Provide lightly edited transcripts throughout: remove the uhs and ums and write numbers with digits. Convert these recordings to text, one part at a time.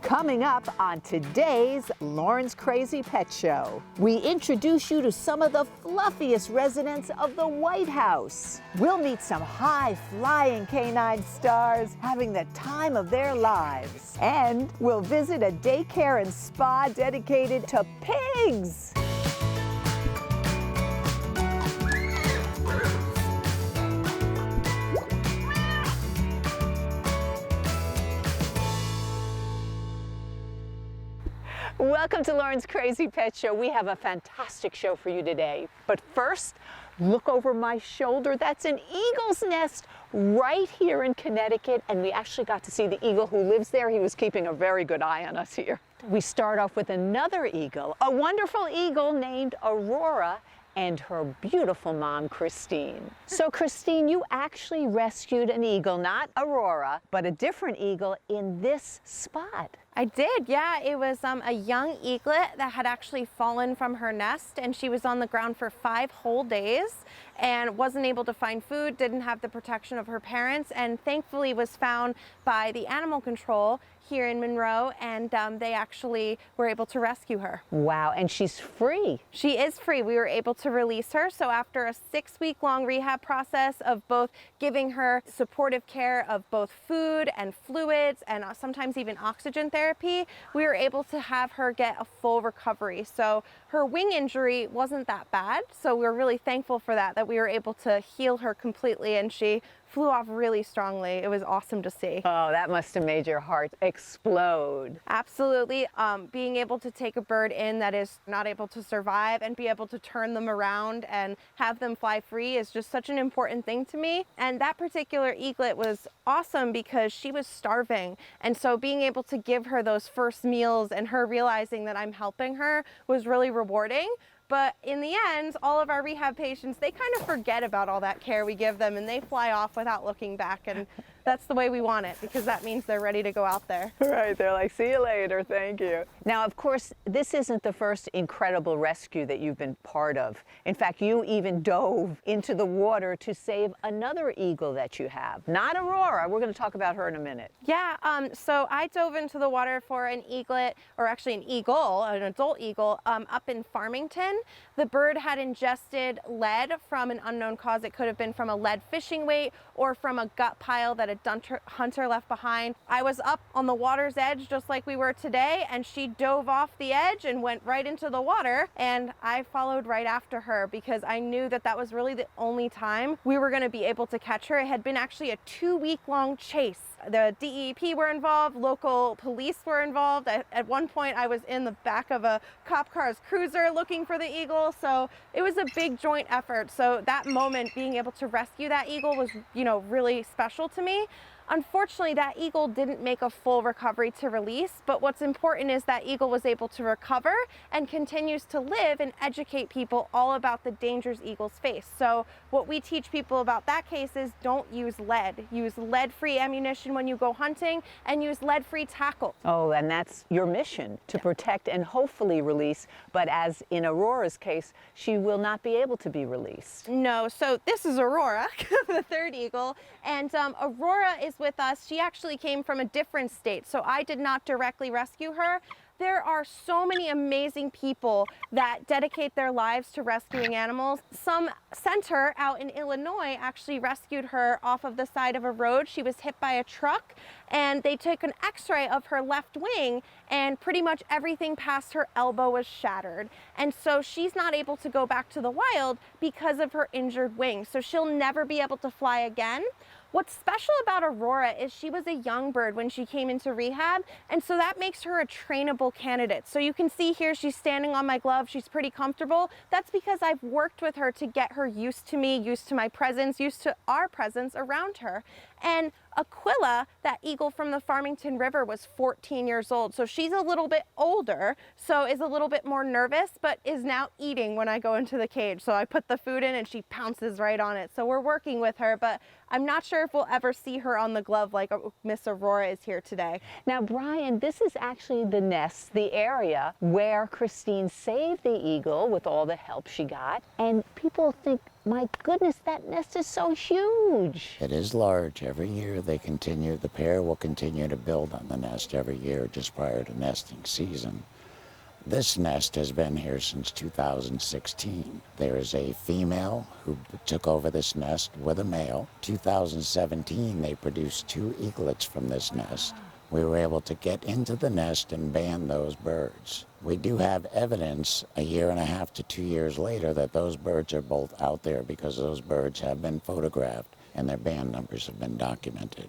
Coming up on today's Lauren's Crazy Pet Show, we introduce you to some of the fluffiest residents of the White House. We'll meet some high-flying canine stars having the time of their lives. And we'll visit a daycare and spa dedicated to pigs. Welcome to Lauren's Crazy Pet Show. We have a fantastic show for you today. But first, look over my shoulder. That's an eagle's nest right here in Connecticut. And we actually got to see the eagle who lives there. He was keeping a very good eye on us here. We start off with another eagle, a wonderful eagle named Aurora, and her beautiful mom, Christine. So Christine, you actually rescued an eagle, not Aurora, but a different eagle in this spot. I did, yeah. It was a young eaglet that had actually fallen from her nest, and she was on the ground for 5 whole days and wasn't able to find food, didn't have the protection of her parents, and thankfully was found by the animal control here in Monroe, and they actually were able to rescue her. Wow, and she's free. She is free. We were able to release her. So after a 6-week-long rehab process of both giving her supportive care of both food and fluids and sometimes even oxygen therapy, we were able to have her get a full recovery. So her wing injury wasn't that bad. So we're really thankful for that we were able to heal her completely, and she flew off really strongly. It was awesome to see. Oh, that must have made your heart explode. Absolutely. Being able to take a bird in that is not able to survive and be able to turn them around and have them fly free is just such an important thing to me. And that particular eaglet was awesome because she was starving. And so being able to give her those first meals and her realizing that I'm helping her was really rewarding. But in the end, all of our rehab patients, they kind of forget about all that care we give them and they fly off without looking back. And that's the way we want it, because that means they're ready to go out there. Right, they're like, see you later, thank you. Now, of course, this isn't the first incredible rescue that you've been part of. In fact, you even dove into the water to save another eagle that you have. Not Aurora, we're gonna talk about her in a minute. Yeah, so I dove into the water for an eaglet, or actually an eagle, an adult eagle, up in Farmington. The bird had ingested lead from an unknown cause. It could have been from a lead fishing weight or from a gut pile that a hunter left behind. I was up on the water's edge just like we were today, and she dove off the edge and went right into the water, and I followed right after her because I knew that that was really the only time we were going to be able to catch her. It had been actually a 2-week-long chase. The DEP were involved, local police were involved. At one point I was in the back of a cop car's cruiser looking for the eagle, so it was a big joint effort. So that moment, being able to rescue that eagle was, really special to me. Unfortunately, that eagle didn't make a full recovery to release, but what's important is that eagle was able to recover and continues to live and educate people all about the dangers eagles face. So what we teach people about that case is don't use lead. Use lead-free ammunition when you go hunting, and use lead-free tackle. Oh, and that's your mission, to protect and hopefully release, but as in Aurora's case, she will not be able to be released. No, so this is Aurora, the third eagle, and Aurora is with us. She actually came from a different state, so I did not directly rescue her. There are so many amazing people that dedicate their lives to rescuing animals. Some center out in Illinois actually rescued her off of the side of a road. She was hit by a truck, and they took an x-ray of her left wing, and pretty much everything past her elbow was shattered. And so she's not able to go back to the wild because of her injured wing. So she'll never be able to fly again. What's special about Aurora is she was a young bird when she came into rehab, and so that makes her a trainable candidate. So you can see here she's standing on my glove, she's pretty comfortable. That's because I've worked with her to get her used to me, used to my presence, used to our presence around her. And Aquila, that eagle from the Farmington River, was 14 years old. So she's a little bit older, so is a little bit more nervous, but is now eating when I go into the cage. So I put the food in and she pounces right on it. So we're working with her, but I'm not sure if we'll ever see her on the glove like Miss Aurora is here today. Now, Brian, this is actually the nest, the area where Christine saved the eagle with all the help she got. And people think my goodness, that nest is so huge. It is large. Every year the pair will continue to build on the nest every year just prior to nesting season. This nest has been here since 2016. There is a female who took over this nest with a male. 2017, they produced 2 eaglets from this nest. We were able to get into the nest and ban those birds. We do have evidence a year and a half to 2 years later that those birds are both out there because those birds have been photographed and their band numbers have been documented.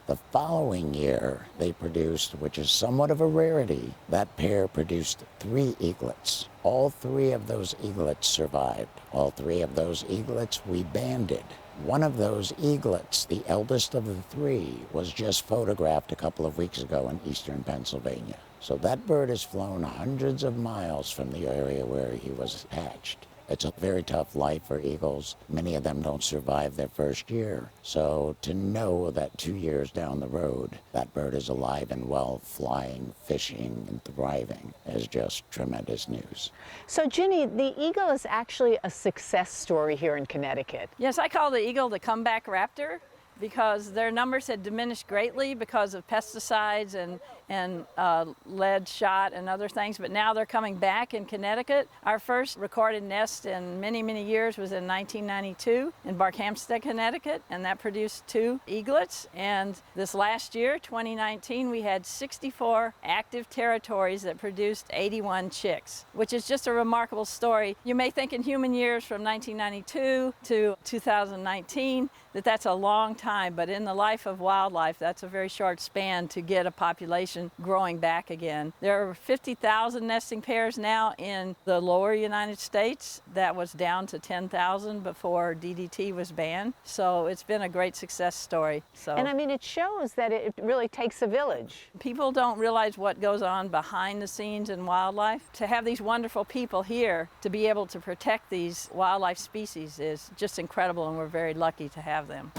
The following year, they produced, which is somewhat of a rarity, that pair produced 3 eaglets. All 3 of those eaglets survived. All 3 of those eaglets we banded. One of those eaglets, the eldest of the 3, was just photographed a couple of weeks ago in eastern Pennsylvania. So that bird has flown hundreds of miles from the area where he was hatched. It's a very tough life for eagles. Many of them don't survive their first year. So to know that 2 years down the road, that bird is alive and well, flying, fishing, and thriving is just tremendous news. So Ginny, the eagle is actually a success story here in Connecticut. Yes, I call the eagle the comeback raptor because their numbers had diminished greatly because of pesticides and lead shot and other things, but now they're coming back in Connecticut. Our first recorded nest in many, many years was in 1992 in Barkhamsted, Connecticut, and that produced 2 eaglets. And this last year, 2019, we had 64 active territories that produced 81 chicks, which is just a remarkable story. You may think in human years from 1992 to 2019 that that's a long time, but in the life of wildlife, that's a very short span to get a population growing back again. There are 50,000 nesting pairs now in the lower United States. That was down to 10,000 before DDT was banned. So it's been a great success story. And I mean, it shows that it really takes a village. People don't realize what goes on behind the scenes in wildlife. To have these wonderful people here to be able to protect these wildlife species is just incredible, and we're very lucky to have them.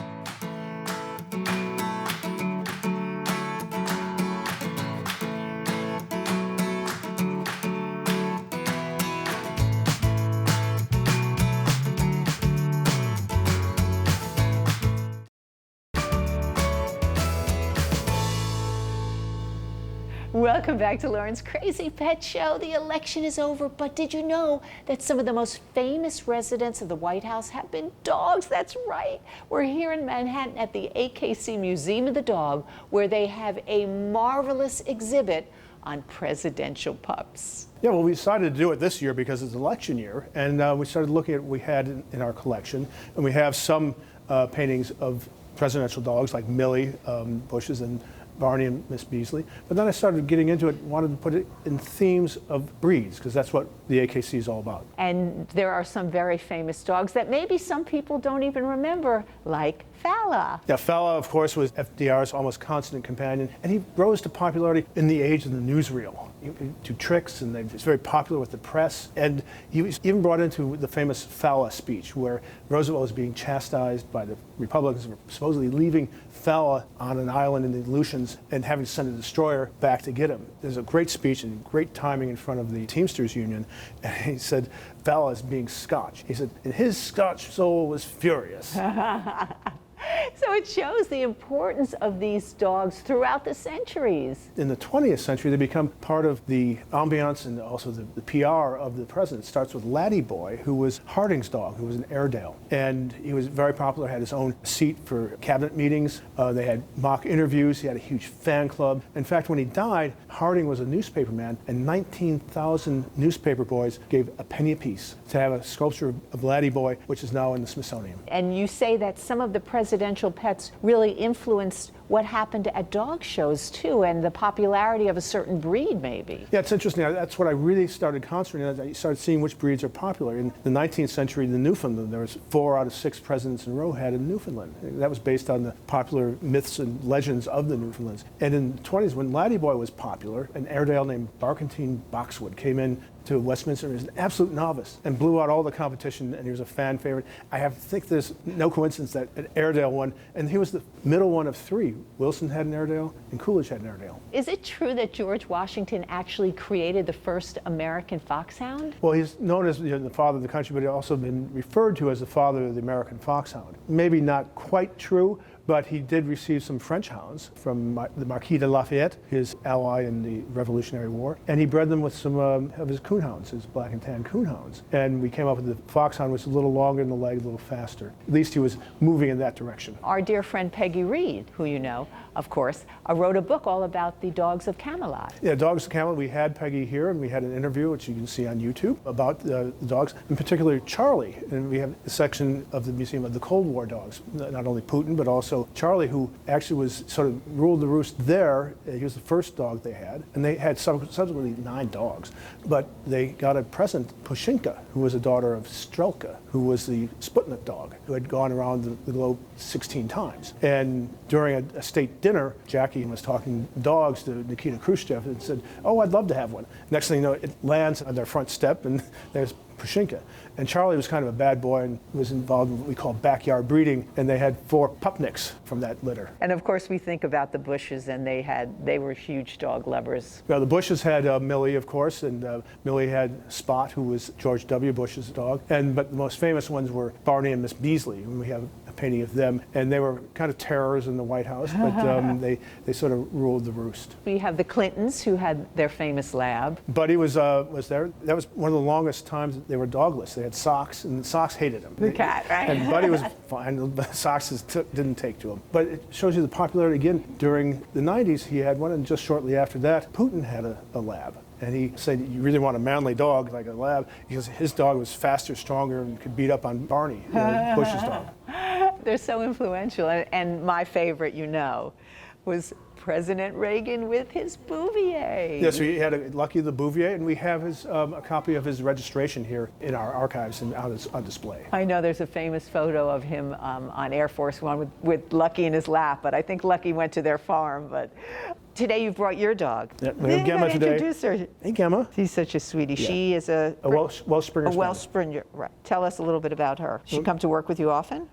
Welcome back to Lauren's Crazy Pet Show. The election is over, but did you know that some of the most famous residents of the White House have been dogs? That's right. We're here in Manhattan at the AKC Museum of the Dog, where they have a marvelous exhibit on presidential pups. Yeah, well, we decided to do it this year because it's election year, and we started looking at what we had in our collection, and we have some paintings of presidential dogs like Millie, Bush's, and Barney and Miss Beasley. But then I started getting into it, wanted to put it in themes of breeds, because that's what the AKC is all about. And there are some very famous dogs that maybe some people don't even remember, like Fala. Yeah, Fala, of course, was FDR's almost constant companion, and he rose to popularity in the age of the newsreel. He would do tricks, and he was very popular with the press. And he was even brought into the famous Fala speech, where Roosevelt was being chastised by the Republicans for supposedly leaving Fala on an island in the Aleutians and having to send a destroyer back to get him. There's a great speech and great timing in front of the Teamsters Union, and he said Fala is being Scotch. He said, and his Scotch soul was furious. So it shows the importance of these dogs throughout the centuries. In the 20th century, they become part of the ambiance and also the PR of the president. It starts with Laddie Boy, who was Harding's dog, who was an Airedale. And he was very popular, had his own seat for cabinet meetings. They had mock interviews. He had a huge fan club. In fact, when he died, Harding was a newspaperman, and 19,000 newspaper boys gave a penny apiece to have a sculpture of Laddie Boy, which is now in the Smithsonian. And you say that some of the presidential pets really influenced what happened at dog shows too, and the popularity of a certain breed maybe. Yeah, it's interesting. That's what I really started concentrating on. I started seeing which breeds are popular. In the 19th century, the Newfoundland, there was 4 out of 6 presidents in a row had a Newfoundland. That was based on the popular myths and legends of the Newfoundlands. And in the 20s, when Laddie Boy was popular, an Airedale named Barkentine Boxwood came in to Westminster. He was an absolute novice and blew out all the competition, and he was a fan favorite. I think there's no coincidence that an Airedale won, and he was the middle one of three. Wilson had an Airedale, and Coolidge had an Airedale. Is it true that George Washington actually created the first American foxhound? Well, he's known as the father of the country, but he's also been referred to as the father of the American foxhound. Maybe not quite true, but he did receive some French hounds from the Marquis de Lafayette, his ally in the Revolutionary War, and he bred them with some of his coonhounds, his black and tan coonhounds. And we came up with the foxhound, which was a little longer in the leg, a little faster. At least he was moving in that direction. Our dear friend Peggy Reed, who you know, of course, wrote a book all about the dogs of Camelot. Yeah, Dogs of Camelot. We had Peggy here, and we had an interview, which you can see on YouTube, about the dogs, in particular Charlie. And we have a section of the Museum of the Cold War dogs, not only Putin, but also Charlie, who actually was sort of ruled the roost there. He was the first dog they had, and they had subsequently 9 dogs. But they got a present, Pushinka, who was a daughter of Strelka, who was the Sputnik dog, who had gone around the globe 16 times. And during a state dinner, Jackie was talking dogs to Nikita Khrushchev and said, "Oh, I'd love to have one." Next thing you know, it lands on their front step, and there's Pushinka. And Charlie was kind of a bad boy and was involved in what we call backyard breeding, and they had 4 pupniks from that litter. And of course, we think about the Bushes, and they were huge dog lovers. Well, the Bushes had Millie, of course, and Millie had Spot, who was George W. Bush's dog. But the most famous ones were Barney and Miss Beasley, and we have a painting of them. And they were kind of terrors in the White House, but they sort of ruled the roost. We have the Clintons, who had their famous lab. Buddy was there. That was one of the longest times they were dogless. They had Socks, and Socks hated him. The cat, right? And Buddy was fine, but Socks didn't take to him. But it shows you the popularity again. During the 90s, he had one, and just shortly after that, Putin had a lab. And he said, "You really want a manly dog like a lab?" Because his dog was faster, stronger, and could beat up on Barney, Bush's dog. They're so influential. And my favorite, you know, was President Reagan with his Bouvier. Yes, we had Lucky the Bouvier, and we have a copy of his registration here in our archives and on display. I know there's a famous photo of him on Air Force One with Lucky in his lap, but I think Lucky went to their farm. But today you brought your dog. Yeah, we have Gemma today. Introduce her. Hey, Gemma. She's such a sweetie. Yeah. She is a Welsh Springer. A Welsh Springer, right. Tell us a little bit about her. She come to work with you often?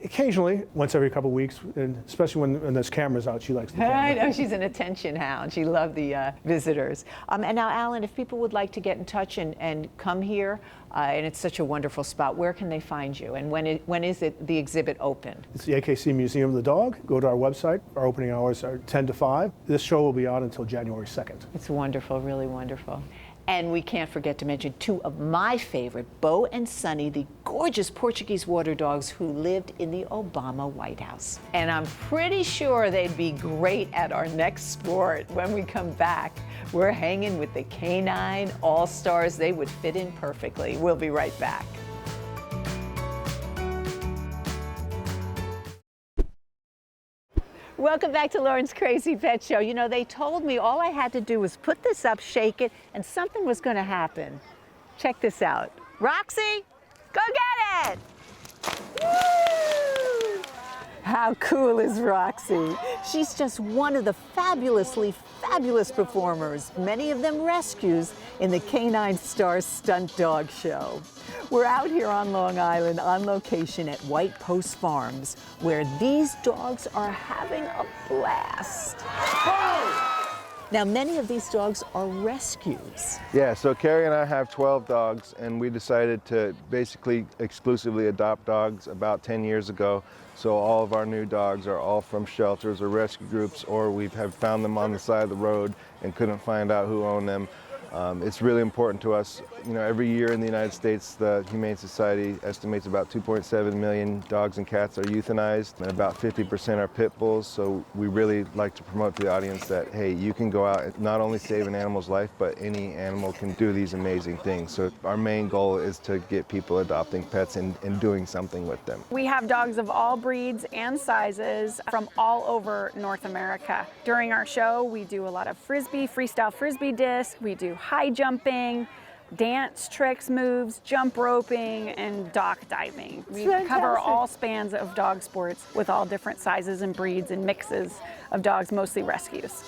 Occasionally, once every couple of weeks, and especially when there's cameras out, she likes the camera. I know, she's an attention hound. She loved the visitors. And now, Alan, if people would like to get in touch and come here, and it's such a wonderful spot, where can they find you? And when is the exhibit open? It's the AKC Museum of the Dog. Go to our website. Our opening hours are 10 to 5. This show will be on until January 2nd. It's wonderful, really wonderful. And we can't forget to mention 2 of my favorite, Bo and Sonny, the gorgeous Portuguese water dogs who lived in the Obama White House. And I'm pretty sure they'd be great at our next sport. When we come back, we're hanging with the Canine All-Stars. They would fit in perfectly. We'll be right back. Welcome back to Lauren's Crazy Pet Show. You know, they told me all I had to do was put this up, shake it, and something was going to happen. Check this out. Roxy, go get it! Woo! How cool is Roxy? She's just one of the fabulously fabulous performers, many of them rescues, in the Canine Stars Stunt Dog Show. We're out here on Long Island on location at White Post Farms, where these dogs are having a blast. Now, many of these dogs are rescues. Yeah, so Carrie and I have 12 dogs, and we decided to basically exclusively adopt dogs about 10 years ago. So all of our new dogs are all from shelters or rescue groups, or we have found them on the side of the road and couldn't find out who owned them. It's really important to us. You know, every year in the United States, the Humane Society estimates about 2.7 million dogs and cats are euthanized, and about 50% are pit bulls. So we really like to promote to the audience that, hey, you can go out and not only save an animal's life, but any animal can do these amazing things. So our main goal is to get people adopting pets and doing something with them. We have dogs of all breeds and sizes from all over North America. During our show, we do a lot of freestyle frisbee disc, we do high jumping, dance tricks, moves, jump roping, and dock diving. We cover all spans of dog sports with all different sizes and breeds and mixes of dogs, mostly rescues.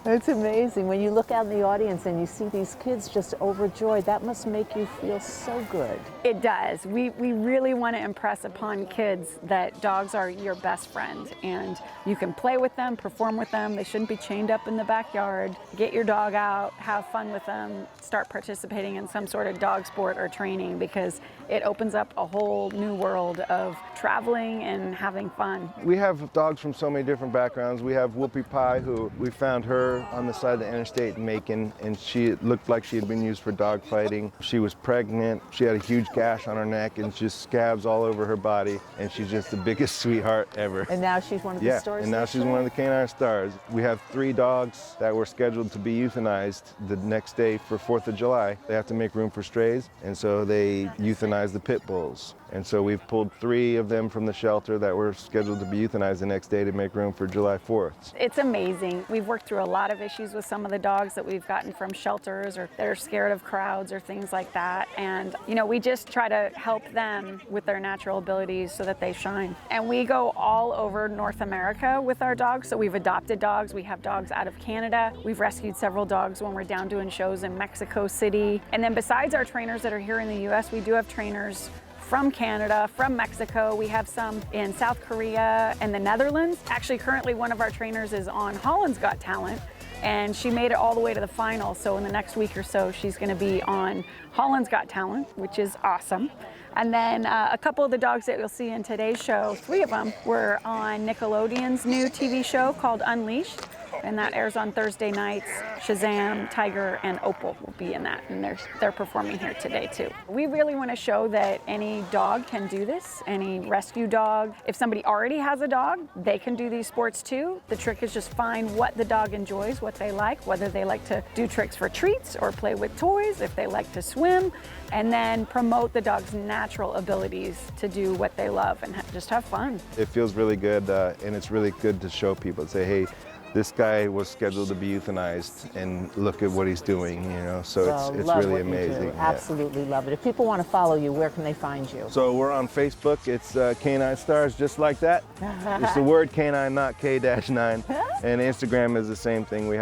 It's amazing. When you look out in the audience and you see these kids just overjoyed, that must make you feel so good. It does. We really want to impress upon kids that dogs are your best friend and you can play with them, perform with them. They shouldn't be chained up in the backyard. Get your dog out, have fun with them, start participating in some sort of dog sport or training because it opens up a whole new world of traveling and having fun. We have dogs from so many different backgrounds. We have Whoopie Pie, who we found her on the side of the interstate in Macon, and she looked like she had been used for dog fighting. She was pregnant. She had a huge gash on her neck and just scabs all over her body, and she's just the biggest sweetheart ever. And now she's one of the stars. And now she's one of the Canine Stars. We have 3 dogs that were scheduled to be euthanized the next day for 4th of July. They have to make room for strays, and so they euthanize the pit bulls. And so we've pulled 3 of them from the shelter that were scheduled to be euthanized the next day to make room for July 4th. It's amazing. We've worked through a lot of issues with some of the dogs that we've gotten from shelters or that are scared of crowds or things like that. And, you know, we just try to help them with their natural abilities so that they shine. And we go all over North America with our dogs. So we've adopted dogs. We have dogs out of Canada. We've rescued several dogs when we're down doing shows in Mexico City. And then besides our trainers that are here in the US, we do have trainers from Canada, from Mexico. We have some in South Korea and the Netherlands. Actually, currently one of our trainers is on Holland's Got Talent, and she made it all the way to the final. So in the next week or so, she's gonna be on Holland's Got Talent, which is awesome. And then a couple of the dogs that you'll see in today's show, 3 of them were on Nickelodeon's new TV show called Unleashed. And that airs on Thursday nights. Shazam, Tiger, and Opal will be in that, and they're performing here today too. We really want to show that any dog can do this, any rescue dog. If somebody already has a dog, they can do these sports too. The trick is just find what the dog enjoys, what they like, whether they like to do tricks for treats or play with toys, if they like to swim, and then promote the dog's natural abilities to do what they love and just have fun. It feels really good, and it's really good to show people, say, hey, this guy was scheduled to be euthanized, and look at what he's doing, you know, so it's really amazing. Yeah. Absolutely love it. If people want to follow you, where can they find you? So we're on Facebook. It's Canine Stars, just like that. It's the word canine, not K-9. And Instagram is the same thing. We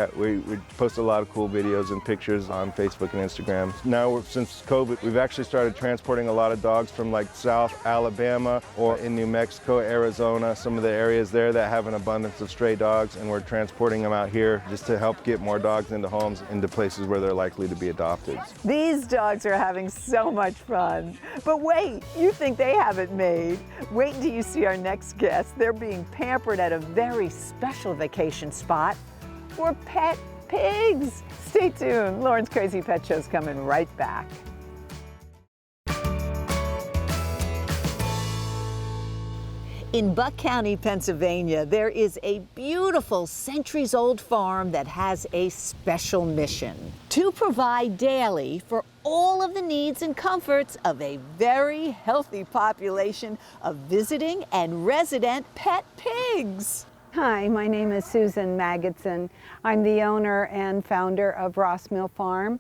post a lot of cool videos and pictures on Facebook and Instagram. Now, since COVID, we've actually started transporting a lot of dogs from like South Alabama or in New Mexico, Arizona, some of the areas there that have an abundance of stray dogs, and we're transporting them out here just to help get more dogs into homes, into places where they're likely to be adopted. These dogs are having so much fun. But wait, you think they have it made. Wait until you see our next guest. They're being pampered at a very special vacation spot for pet pigs. Stay tuned. Lauren's Crazy Pet Show's coming right back. In Buck County, Pennsylvania, there is a beautiful centuries-old farm that has a special mission: to provide daily for all of the needs and comforts of a very healthy population of visiting and resident pet pigs. Hi, my name is Susan Magidson. I'm the owner and founder of Ross Mill Farm,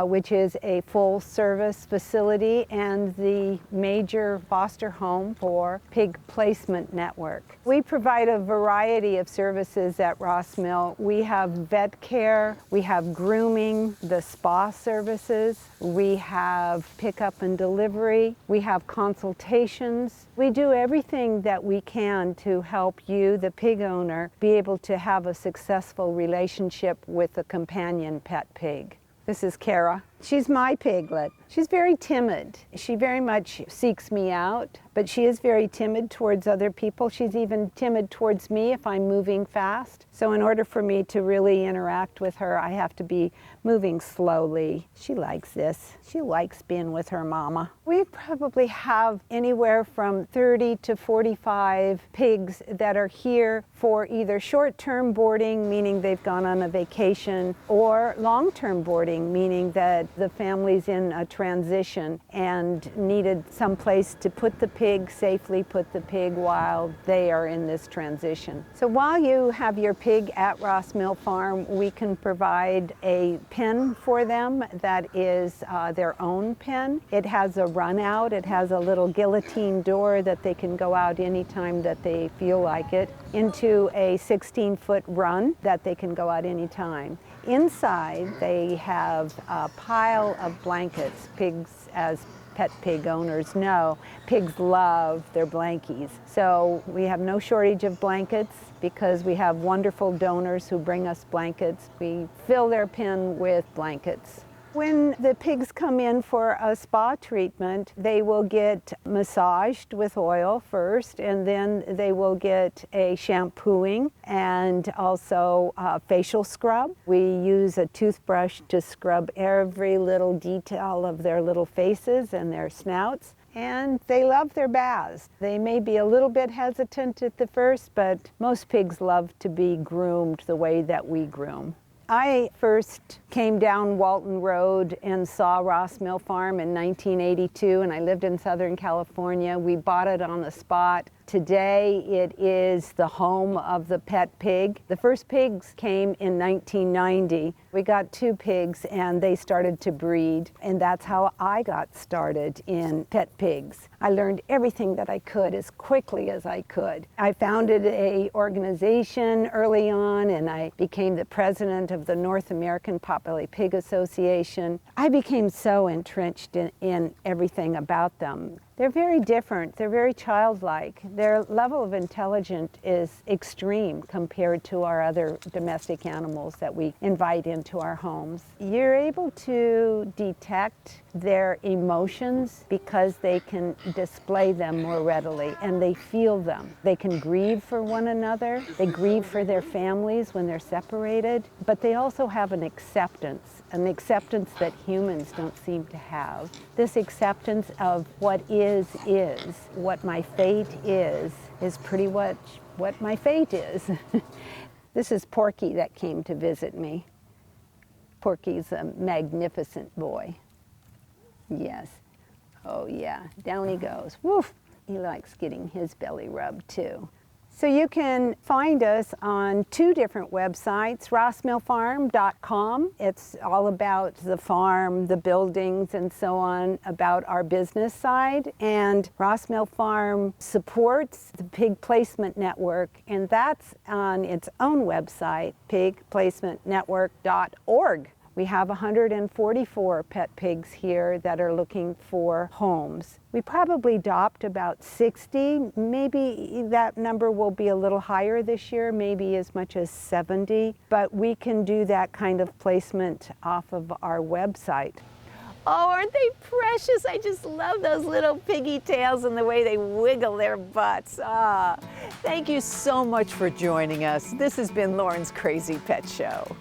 which is a full-service facility and the major foster home for Pig Placement Network. We provide a variety of services at Ross Mill. We have vet care, we have grooming, the spa services, we have pickup and delivery, we have consultations. We do everything that we can to help you, the pig owner, be able to have a successful relationship with a companion pet pig. This is Kara. She's my piglet. She's very timid. She very much seeks me out, but she is very timid towards other people. She's even timid towards me if I'm moving fast. So in order for me to really interact with her, I have to be moving slowly. She likes this. She likes being with her mama. We probably have anywhere from 30 to 45 pigs that are here for either short-term boarding, meaning they've gone on a vacation, or long-term boarding, meaning that that the family's in a transition and needed some place to put the pig, safely put the pig while they are in this transition. So while you have your pig at Ross Mill Farm, we can provide a pen for them that is their own pen. It has a run out, it has a little guillotine door that they can go out anytime that they feel like it, into a 16-foot run that they can go out anytime. Inside, they have a pile of blankets. Pigs, as pet pig owners know, pigs love their blankies. So we have no shortage of blankets because we have wonderful donors who bring us blankets. We fill their pen with blankets. When the pigs come in for a spa treatment, they will get massaged with oil first, and then they will get a shampooing and also a facial scrub. We use a toothbrush to scrub every little detail of their little faces and their snouts. And they love their baths. They may be a little bit hesitant at the first, but most pigs love to be groomed the way that we groom. I first came down Walton Road and saw Ross Mill Farm in 1982, and I lived in Southern California. We bought it on the spot. Today it is the home of the pet pig. The first pigs came in 1990. We got 2 pigs and they started to breed, and that's how I got started in pet pigs. I learned everything that I could as quickly as I could. I founded an organization early on, and I became the president of the North American Potbelly Pig Association. I became so entrenched in everything about them. They're very different. They're very childlike. Their level of intelligence is extreme compared to our other domestic animals that we invite into our homes. You're able to detect their emotions because they can display them more readily, and they feel them. They can grieve for one another. They grieve for their families when they're separated, but they also have an acceptance that humans don't seem to have. This acceptance of what is. What my fate is pretty much what my fate is. This is Porky that came to visit me. Porky's a magnificent boy. Yes. Oh yeah, down he goes. Woof! He likes getting his belly rubbed too. So you can find us on 2 different websites, rossmillfarm.com. It's all about the farm, the buildings, and so on, about our business side. And Ross Mill Farm supports the Pig Placement Network, and that's on its own website, pigplacementnetwork.org. We have 144 pet pigs here that are looking for homes. We probably adopt about 60. Maybe that number will be a little higher this year, maybe as much as 70. But we can do that kind of placement off of our website. Oh, aren't they precious? I just love those little piggy tails and the way they wiggle their butts. Thank you so much for joining us. This has been Lauren's Crazy Pet Show.